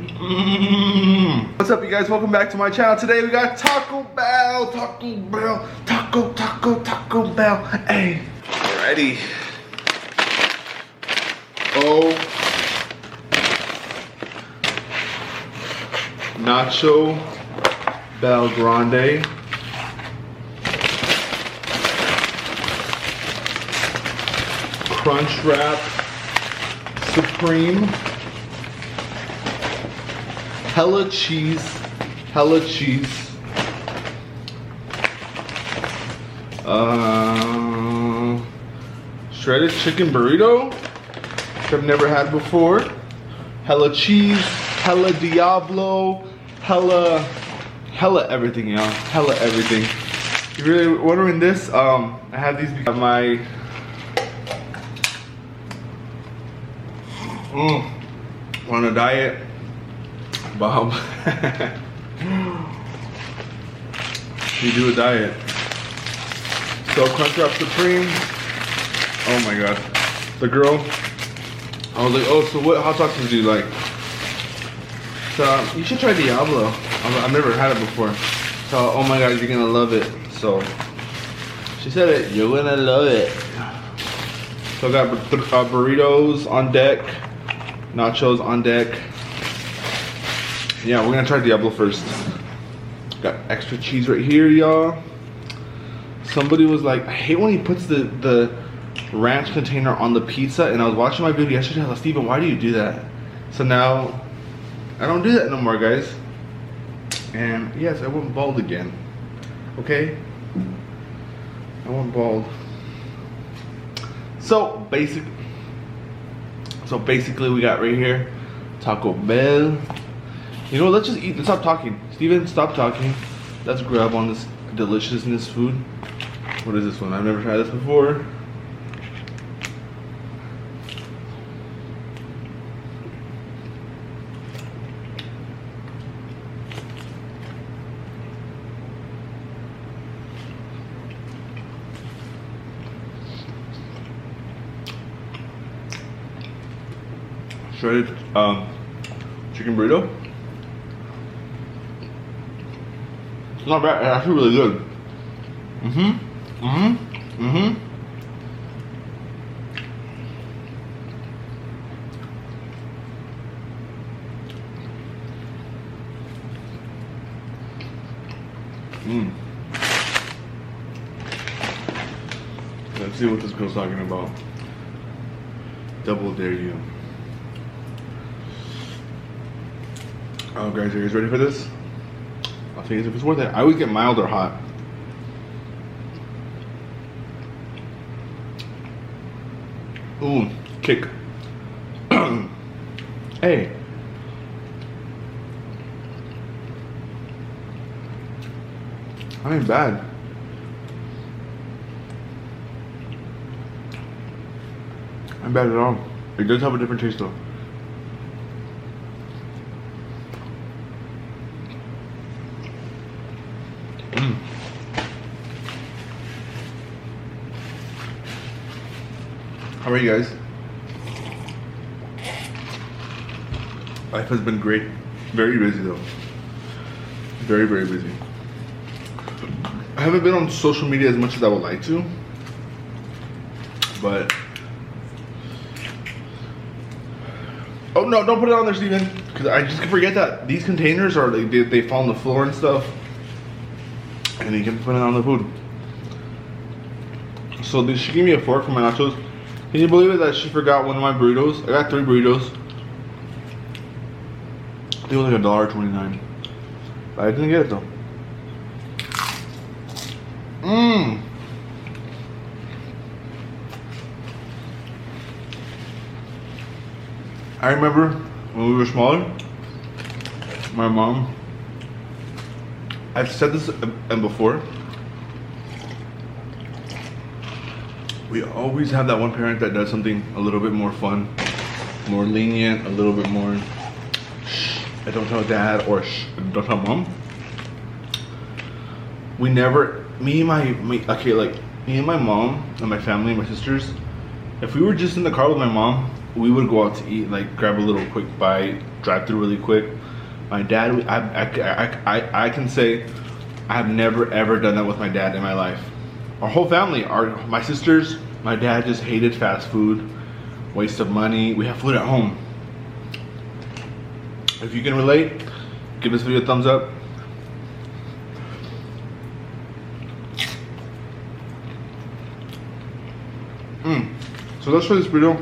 What's up, you guys? Welcome back to my channel. Today we got Taco Bell. Taco Bell. Hey, ready? Oh, Nacho Bell Grande. Crunchwrap Supreme. Hella cheese. Shredded chicken burrito, which I've never had before. Hella cheese, hella Diablo, hella everything, y'all. Hella everything. If you're really ordering this, I have these because of my on a diet, Bob. You do a diet. So Crunchwrap Supreme. Oh my god. The girl, I was like, oh, so what hot tacos do you like? So you should try Diablo. I've never had it before. So oh my god, you're gonna love it. So she said it, you're gonna love it. So I got burritos on deck, nachos on deck. Yeah, we're gonna try Diablo first. Got extra cheese right here, y'all. Somebody was like, I hate when he puts the ranch container on the pizza, and I was watching my video yesterday. I was like, Steven, why do you do that? So now I don't do that no more, guys. And yes, I went bald again. Okay? I went bald. So basically we got right here Taco Bell. You know what, let's just eat. Let's stop talking. Steven, stop talking. Let's grab on this deliciousness food. What is this one? I've never tried this before. Shredded chicken burrito. It's not bad. It's actually really good. Let's see what this girl's talking about. Double dare you. Oh, guys, are you guys ready for this? I'll tell you if it's worth it. I always get mild or hot. Ooh, kick. Hey. I ain't bad. Not bad at all. It does have a different taste though. How are you guys? Life has been great. Very busy though. Very busy. I haven't been on social media as much as I would like to, but oh no, don't put it on there, Steven, because I just forget that these containers are they fall on the floor and stuff, and you can put it on the food. So she gave me a fork for my nachos. Can you believe it that she forgot one of my burritos? I got 3 burritos. They were like $1.29. But I didn't get it though. I remember when we were smaller, my mom, I've said this before, we always have that one parent that does something a little bit more fun, more lenient, a little bit more, shh, I don't tell dad, or shh, don't tell mom. We never, me and my mom and my family and my sisters, if we were just in the car with my mom we would go out to eat, like grab a little quick bite, drive through really quick. My dad, I can say I have never ever done that with my dad in my life. Our whole family, my sisters, my dad just hated fast food, waste of money. We have food at home. If you can relate, give this video a thumbs up. So let's try this burrito.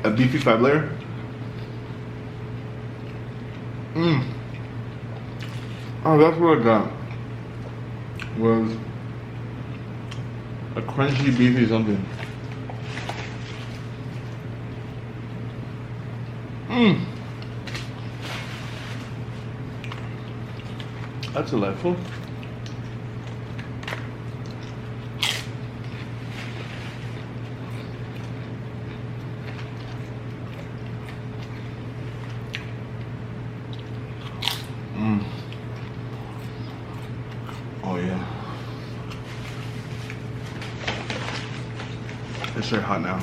A beefy 5-layer. Oh, that's what I got. Was a crunchy beefy something. That's delightful. Oh yeah. It's very hot now.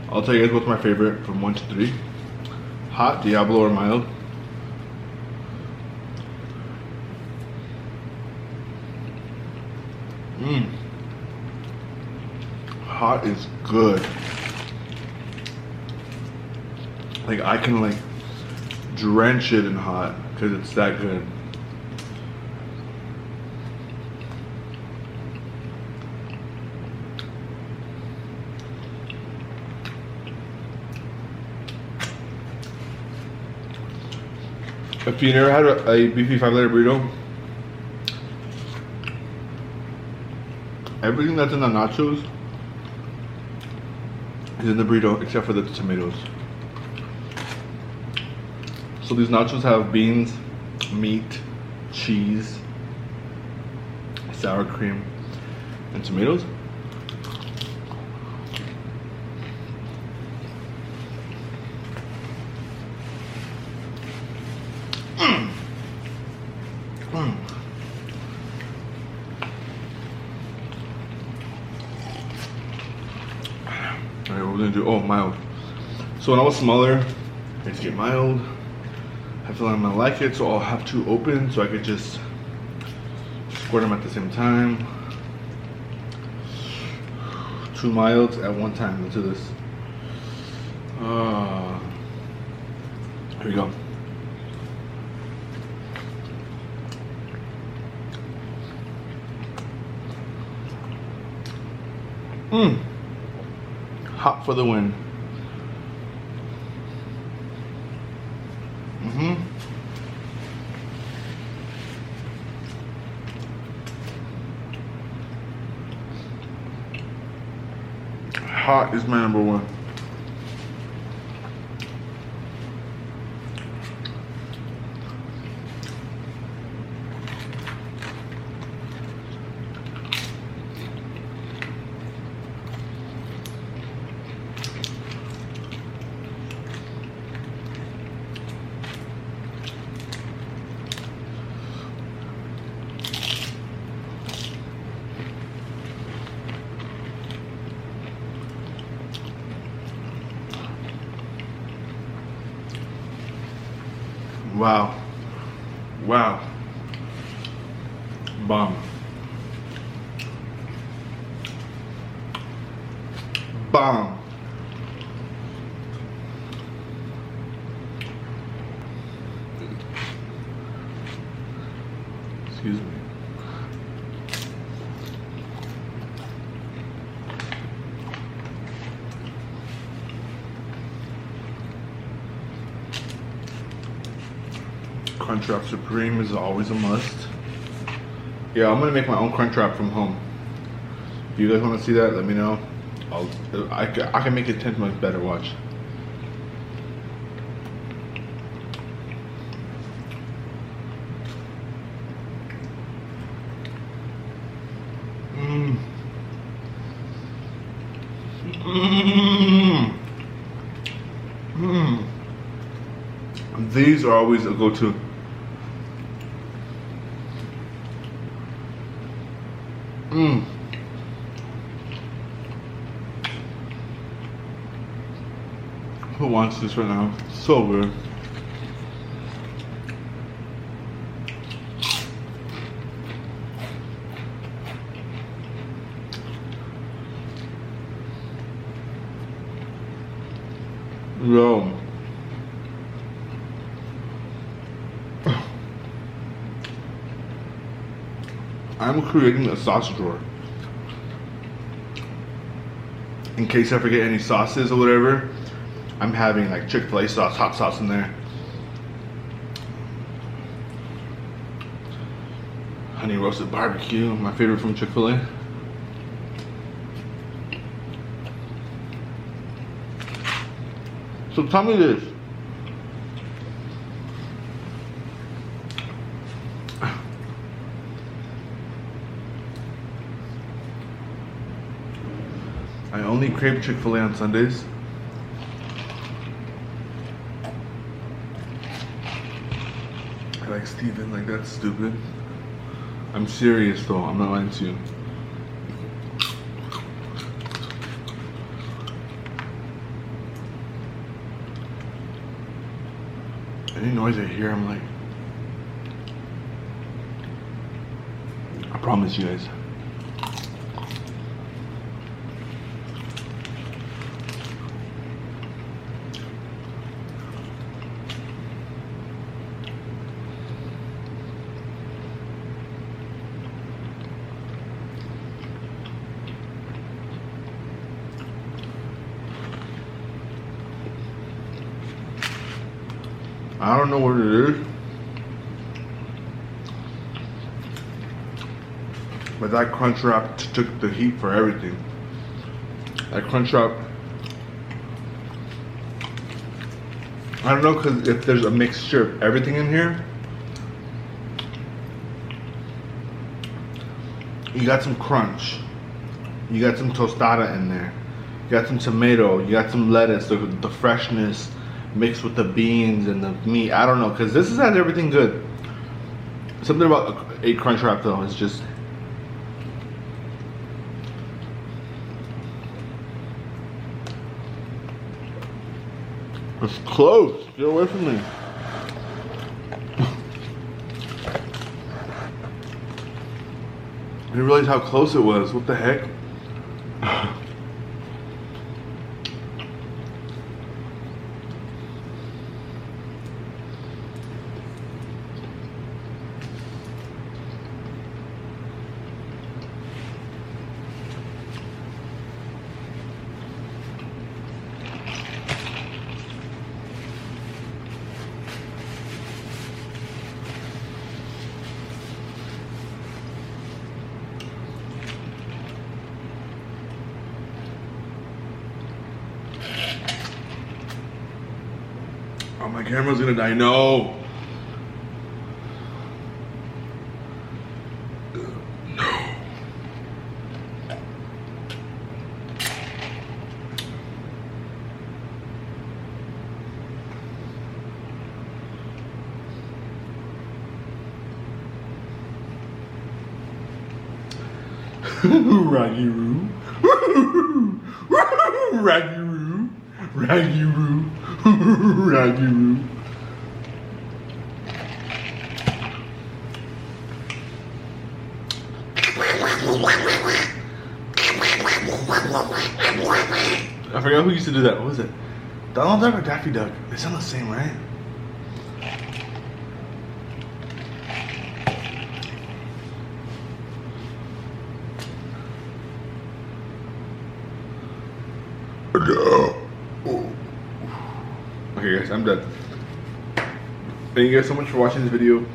I'll tell you guys what's my favorite from 1 to 3. Hot, Diablo, or mild. Hot is good. Like I can like drench it in hot because it's that good. If you never had a beefy 5-layer burrito, everything that's in the nachos is in the burrito except for the tomatoes. So these nachos have beans, meat, cheese, sour cream, and tomatoes. Alright, what we're gonna do, oh, mild. So when I was smaller, I used to get mild. I feel like I'm gonna like it, so I'll have 2 open so I could just squirt them at the same time. 2 milds at one time. Let's do this. Here we go. Hot for the win. Hot is my number 1. Wow. Wow. Bomb. Bomb. Excuse me. Crunchwrap Supreme is always a must. Yeah, I'm gonna make my own Crunchwrap from home. If you guys want to see that, let me know. I can make it 10 times better. Watch. These are always a go-to. wants this right now. So good. Yo. I'm creating a sauce drawer. In case I forget any sauces or whatever, I'm having like Chick-fil-A sauce, hot sauce in there. Honey roasted barbecue, my favorite from Chick-fil-A. So tell me this. I only crave Chick-fil-A on Sundays. I like Steven, like that's stupid. I'm serious though, I'm not lying to you. Any noise I hear, I'm like, I promise you guys. I don't know what it is, but that Crunchwrap took the heat for everything. That Crunchwrap, I don't know, because if there's a mixture of everything in here, you got some crunch, you got some tostada in there, you got some tomato, you got some lettuce, the freshness mixed with the beans and the meat. I don't know, because this has everything good. Something about a Crunchwrap though is just, it's close. Get away from me. I didn't realize how close it was. What the heck? Oh, my camera's gonna die. No. Raggy-roo. Raggy-roo. Raggy-roo. Raggy-roo. I forgot who used to do that. What was it? Donald Duck or Daffy Duck? They sound the same, right? Okay guys, I'm done. Thank you guys so much for watching this video.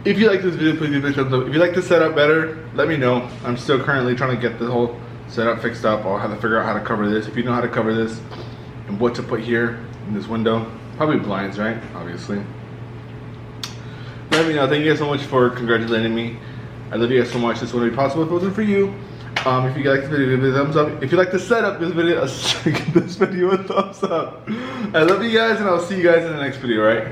If you like this video, please give it a thumbs up. If you like the setup better, let me know. I'm still currently trying to get the whole setup fixed up. I'll have to figure out how to cover this. If you know how to cover this and what to put here in this window, probably blinds, right? Obviously. Let me know. Thank you guys so much for congratulating me. I love you guys so much. This wouldn't be possible if it wasn't for you. If you like this video, give it a thumbs up. If you like the setup, give this video a thumbs up. I love you guys, and I'll see you guys in the next video, right?